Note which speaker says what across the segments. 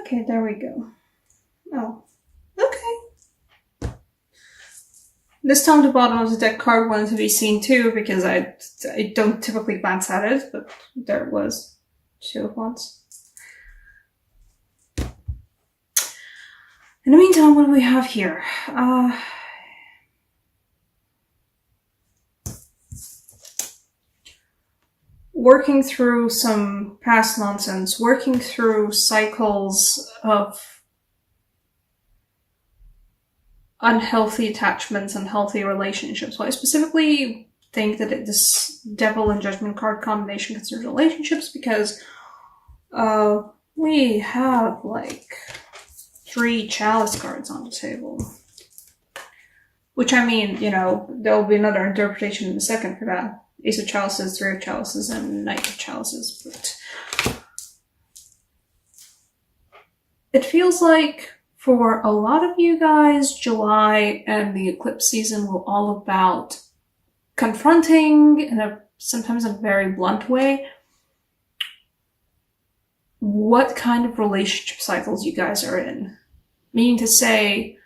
Speaker 1: Okay, there we go. Oh, okay. This time the bottom of the deck card wanted to be seen too, because I don't typically glance at it, but there it was. Two of Wands. In the meantime, what do we have here? Working through some past nonsense, working through cycles of unhealthy attachments, unhealthy relationships. Well, I specifically think that this Devil and Judgment card combination concerns relationships because we have like 3 Chalice cards on the table. Which, I mean, you know, there'll be another interpretation in a second for that. Ace of Chalices, 3 of Chalices, and Knight of Chalices. But it feels like for a lot of you guys, July and the eclipse season were all about confronting, in sometimes a very blunt way, what kind of relationship cycles you guys are in. Meaning to say,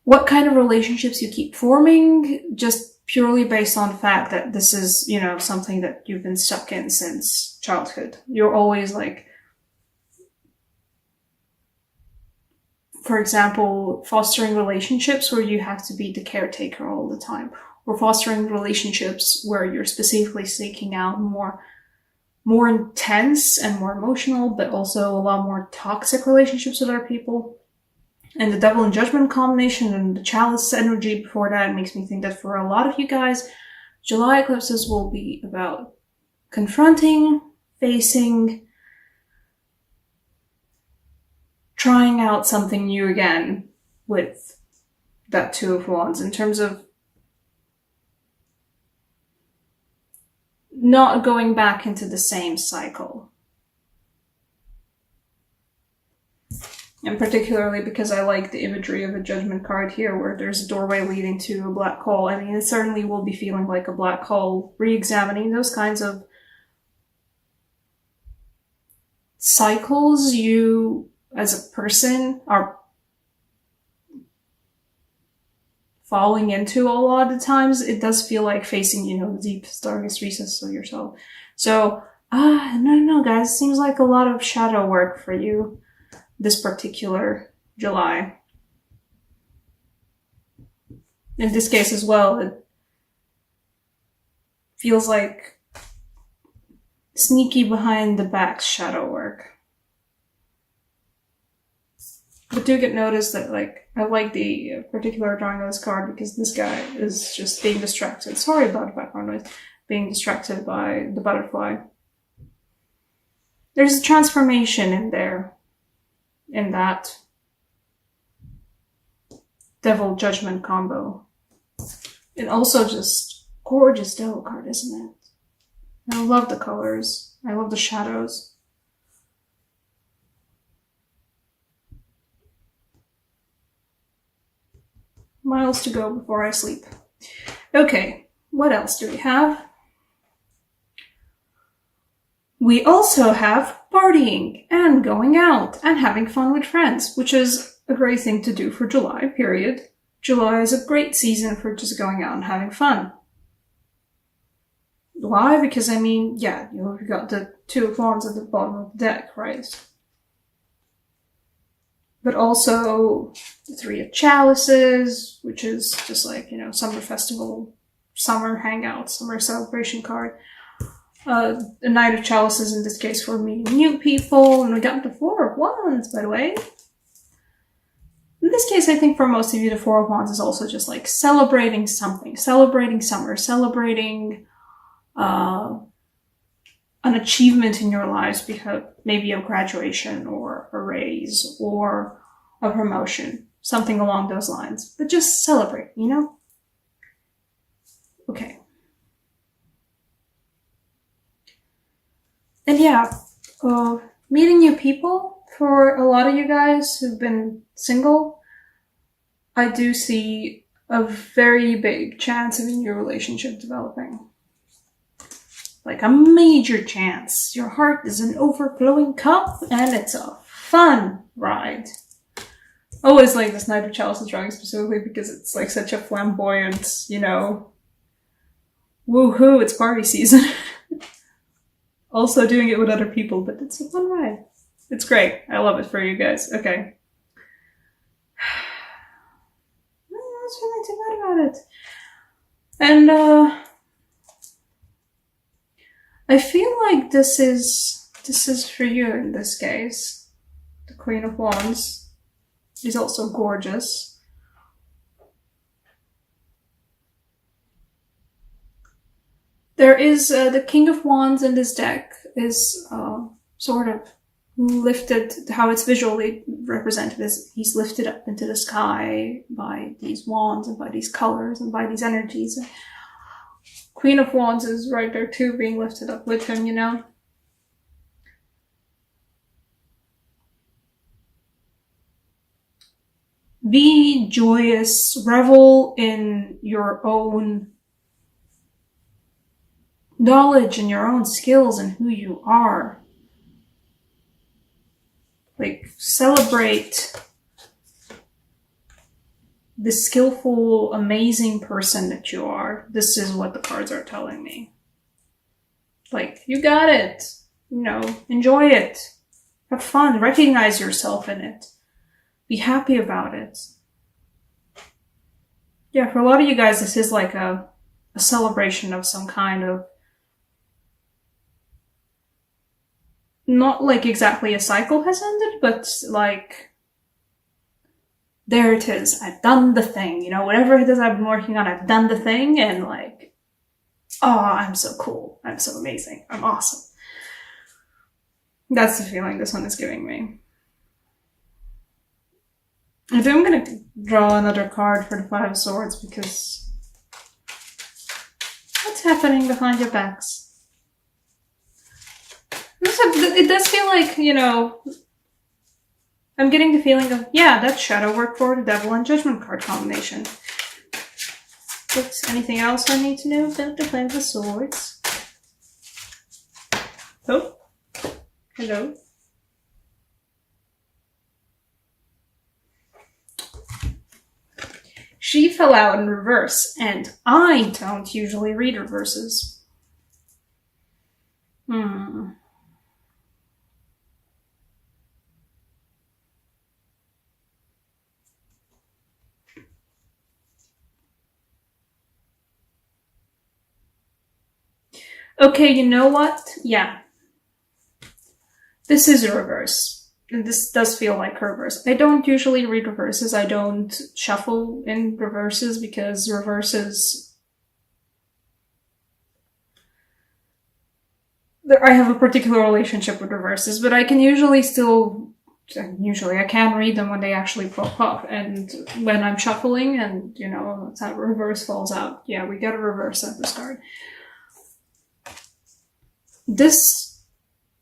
Speaker 1: what kind of relationships you keep forming, just purely based on the fact that this is, you know, something that you've been stuck in since childhood. You're always like, for example, fostering relationships where you have to be the caretaker all the time, or fostering relationships where you're specifically seeking out more intense and more emotional, but also a lot more toxic relationships with other people. And the Devil and Judgment combination and the Chalice energy before that makes me think that for a lot of you guys, July eclipses will be about confronting, facing, trying out something new again with that Two of Wands in terms of not going back into the same cycle. And particularly because I like the imagery of a Judgment card here where there's a doorway leading to a black hole. I mean, it certainly will be feeling like a black hole, re-examining those kinds of cycles you, as a person, are falling into a lot of the times. It does feel like facing, you know, the deepest, darkest recesses of yourself. So, no, guys, it seems like a lot of shadow work for you this particular July. In this case as well, it feels like sneaky behind the back shadow work. But do get noticed that, like, I like the particular drawing of this card because this guy is just being distracted. Sorry about the background noise. Being distracted by the butterfly. There's a transformation in there. In that Devil Judgment combo. And also just gorgeous Devil card, isn't it? I love the colors. I love the shadows. Miles to go before I sleep. Okay, what else do we have? We also have partying and going out and having fun with friends, which is a great thing to do for July, period. July is a great season for just going out and having fun. Why? Because, I mean, yeah, you've got the Two of Wands at the bottom of the deck, right? But also the Three of Chalices, which is just like, you know, summer festival, summer hangout, summer celebration card. The Knight of Chalices in this case for meeting new people, and we got the Four of Wands, by the way. In this case, I think for most of you, the Four of Wands is also just like celebrating something, celebrating summer, celebrating an achievement in your lives, because maybe a graduation or a raise or a promotion, something along those lines. But just celebrate, you know? Okay. And yeah, meeting new people, for a lot of you guys who've been single, I do see a very big chance of a new relationship developing. Like a major chance. Your heart is an overflowing cup and it's fun ride. Always like this Knight of Chalices drawing specifically because it's like such a flamboyant, you know, woohoo, it's party season. Also doing it with other people, but it's a fun ride. It's great. I love it for you guys. Okay. That's really too bad about it. And I feel like this is for you in this case. The Queen of Wands is also gorgeous. There is the King of Wands in this deck is sort of lifted, how it's visually represented is he's lifted up into the sky by these wands and by these colors and by these energies. Queen of Wands is right there too, being lifted up with him, you know. Be joyous, revel in your own knowledge and your own skills and who you are. Like, celebrate the skillful, amazing person that you are. This is what the cards are telling me. Like, you got it. You know, enjoy it. Have fun. Recognize yourself in it. Be happy about it. Yeah, for a lot of you guys, this is like a celebration of some kind of, not like exactly a cycle has ended, but like, there it is. I've done the thing, you know, whatever it is I've been working on, I've done the thing, and like, oh, I'm so cool. I'm so amazing. I'm awesome. That's the feeling this one is giving me. I think I'm gonna draw another card for the Five of Swords because what's happening behind your backs? It does feel like, you know, I'm getting the feeling of, yeah, that's shadow work for the Devil and Judgment card combination. But anything else I need to know about the Five of Swords? Oh, hello. She fell out in reverse, and I don't usually read reverses. Okay, you know what? Yeah. This is a reverse. And this does feel like a reverse. I don't usually read reverses. I don't shuffle in reverses because reverses... I have a particular relationship with reverses, but I can usually still... I can read them when they actually pop up. And when I'm shuffling and, you know, that reverse falls out, yeah, we get a reverse at the start. This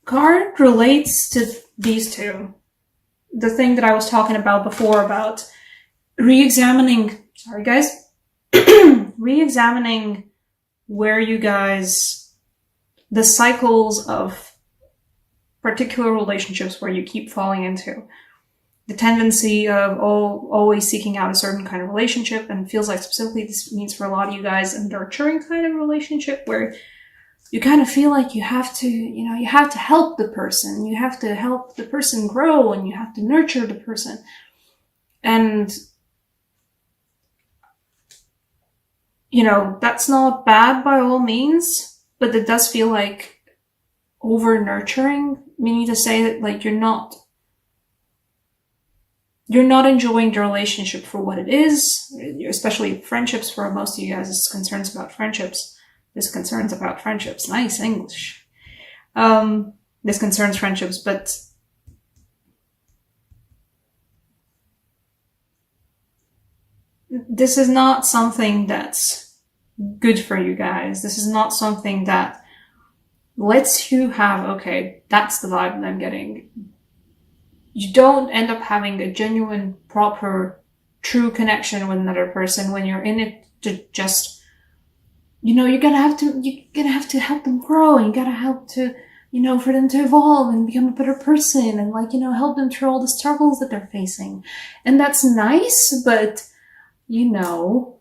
Speaker 1: card relates to these two. The thing that I was talking about before about re-examining, sorry guys, re-examining where you guys, the cycles of particular relationships where you keep falling into. The tendency of always seeking out a certain kind of relationship, and feels like specifically this means for a lot of you guys a nurturing kind of relationship where you kind of feel like you have to, you know, you have to help the person. You have to help the person grow and you have to nurture the person. And, you know, that's not bad by all means, but it does feel like over nurturing, meaning to say that like you're not enjoying the relationship for what it is, especially friendships. For most of you guys, it's concerns about friendships. This concerns about friendships. Nice English. This concerns friendships, but this is not something that's good for you guys. This is not something that lets you have, okay, that's the vibe that I'm getting. You don't end up having a genuine, proper, true connection with another person when you're in it to just, you know, you're gonna have to help them grow, and you gotta help to you know, for them to evolve and become a better person and like, you know, help them through all the struggles that they're facing. And that's nice, but you know,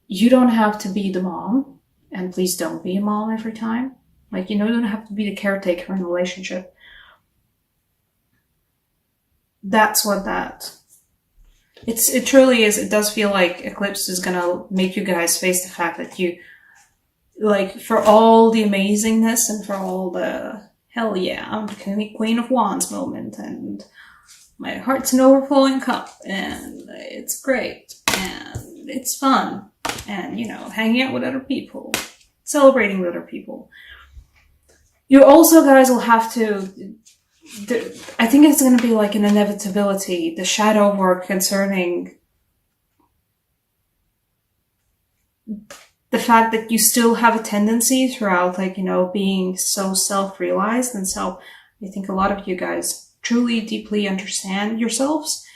Speaker 1: you don't have to be the mom, and please don't be a mom every time. Like, you know, you don't have to be the caretaker in a relationship. That's what it truly is. It does feel like Eclipse is gonna make you guys face the fact that you, like, for all the amazingness and for all the, hell yeah, I'm the Queen of Wands moment, and my heart's an overflowing cup, and it's great, and it's fun, and, you know, hanging out with other people, celebrating with other people. You also, guys, will have to, I think it's going to be like an inevitability, the shadow work concerning the fact that you still have a tendency throughout, like, you know, being so self-realized. And so I think a lot of you guys truly, deeply understand yourselves.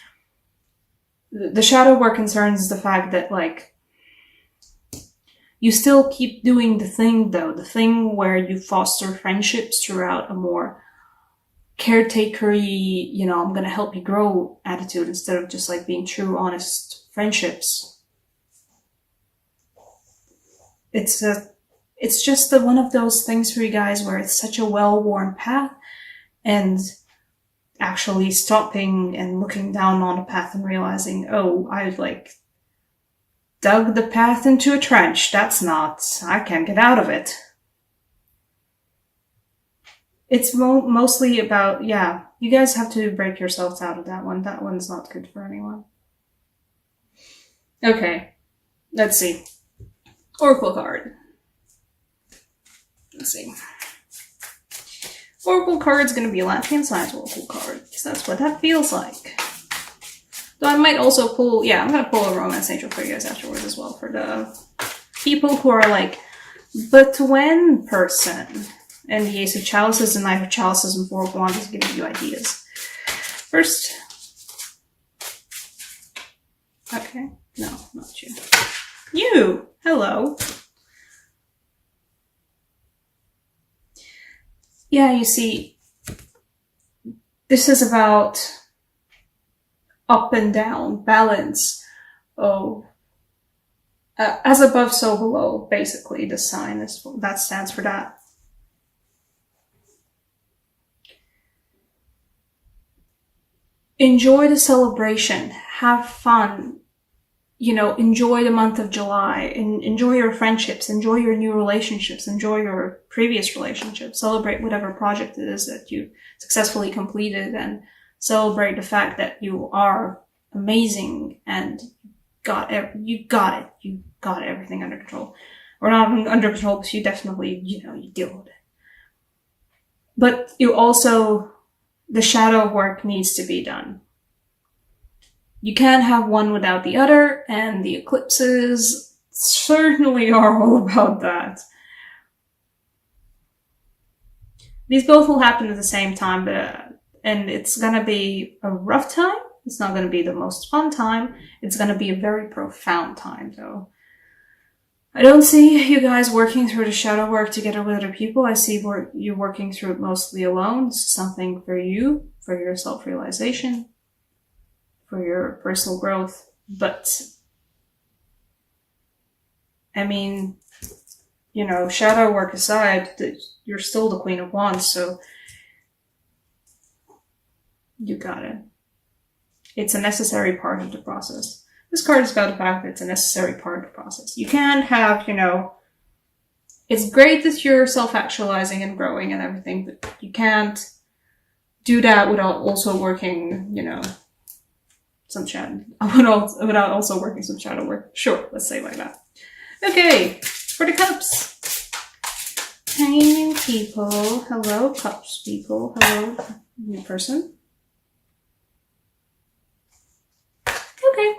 Speaker 1: The shadow work concerns the fact that, like, you still keep doing the thing, though, the thing where you foster friendships throughout a more caretakery, you know, I'm going to help you grow attitude instead of just like being true, honest friendships. It's just one of those things for you guys where it's such a well-worn path, and actually stopping and looking down on the path and realizing, oh, I've like dug the path into a trench. I can't get out of it. It's mostly about, yeah, you guys have to break yourselves out of that one. That one's not good for anyone. Okay, let's see. Oracle card. Let's see. Oracle card's going to be a Latvian Science Oracle card, because that's what that feels like. Though I might also pull, yeah, I'm going to pull a Romance Angel for you guys afterwards as well, for the people who are like, but when person. And the Ace of Chalices, and Knight of Chalices, and Four of Wands is giving you ideas. First. Okay. No, not you. You! Hello. Yeah, you see, this is about up and down, balance. Oh. As above, so below, basically, the sign is, that stands for that. Enjoy the celebration, have fun, you know, enjoy the month of July, enjoy your friendships, enjoy your new relationships, enjoy your previous relationships, celebrate whatever project it is that you successfully completed, and celebrate the fact that you are amazing and you got everything under control. Or not under control, because you definitely, you know, you deal with it. But you also, the shadow work needs to be done. You can't have one without the other, and the eclipses certainly are all about that. These both will happen at the same time, and it's gonna be a rough time. It's not gonna be the most fun time. It's gonna be a very profound time, though. I don't see you guys working through the shadow work together with other people. I see you working through it mostly alone. This is something for you, for your self-realization, for your personal growth. But, I mean, you know, shadow work aside, you're still the Queen of Wands, so you got it. It's a necessary part of the process. This card is about the fact that it's a necessary part of the process. You can't have, you know, it's great that you're self-actualizing and growing and everything, but you can't do that without also working, you know, some shadow, without also working some shadow work. Sure, let's say it like that. Okay, for the cups. Hanging people. Hello, cups people. Hello, new person. Okay.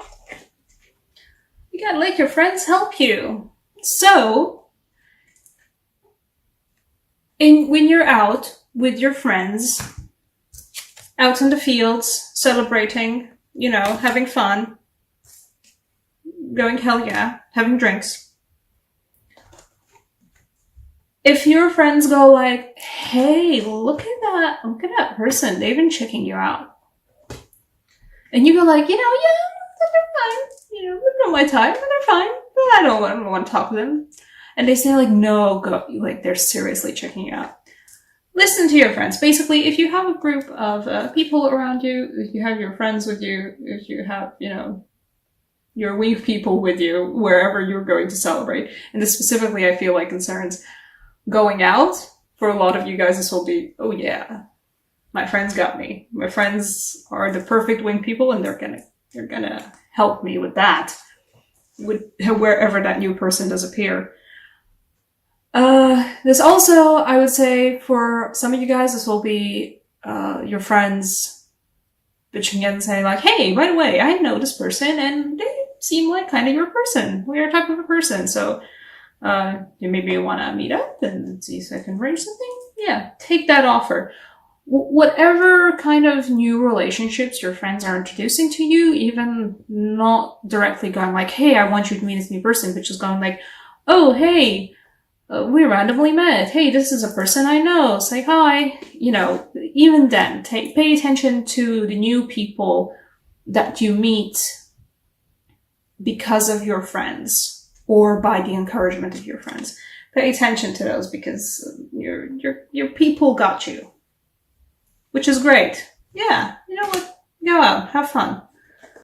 Speaker 1: You gotta let your friends help you. So, when you're out with your friends, out in the fields, celebrating, you know, having fun, going hell yeah, having drinks, if your friends go like, hey, look at that person, they've been checking you out. And you go like, yeah, they're fine. They're not my type, but they're fine. But I don't want to talk to them. And they say like, no, go, like they're seriously checking you out. Listen to your friends. Basically, if you have a group of people around you, if you have your friends with you, if you have, your wing people with you, wherever you're going to celebrate. And this specifically, I feel like concerns going out. For a lot of you guys, this will be, oh yeah, my friends got me. My friends are the perfect wing people, and they're gonna help me with that, with wherever that new person does appear. This also, I would say, for some of you guys, this will be your friends bitching in and saying like, hey, by the way, I know this person and they seem like kind of your person. We are a type of a person. So you maybe want to meet up and see if I can arrange something. Yeah, take that offer. Whatever kind of new relationships your friends are introducing to you, even not directly going like, hey, I want you to meet this new person, but just going like, oh, hey, we randomly met. Hey, this is a person I know. Say hi. Even then, pay attention to the new people that you meet because of your friends or by the encouragement of your friends. Pay attention to those because your people got you, which is great. Yeah, you know what? Go out, have fun.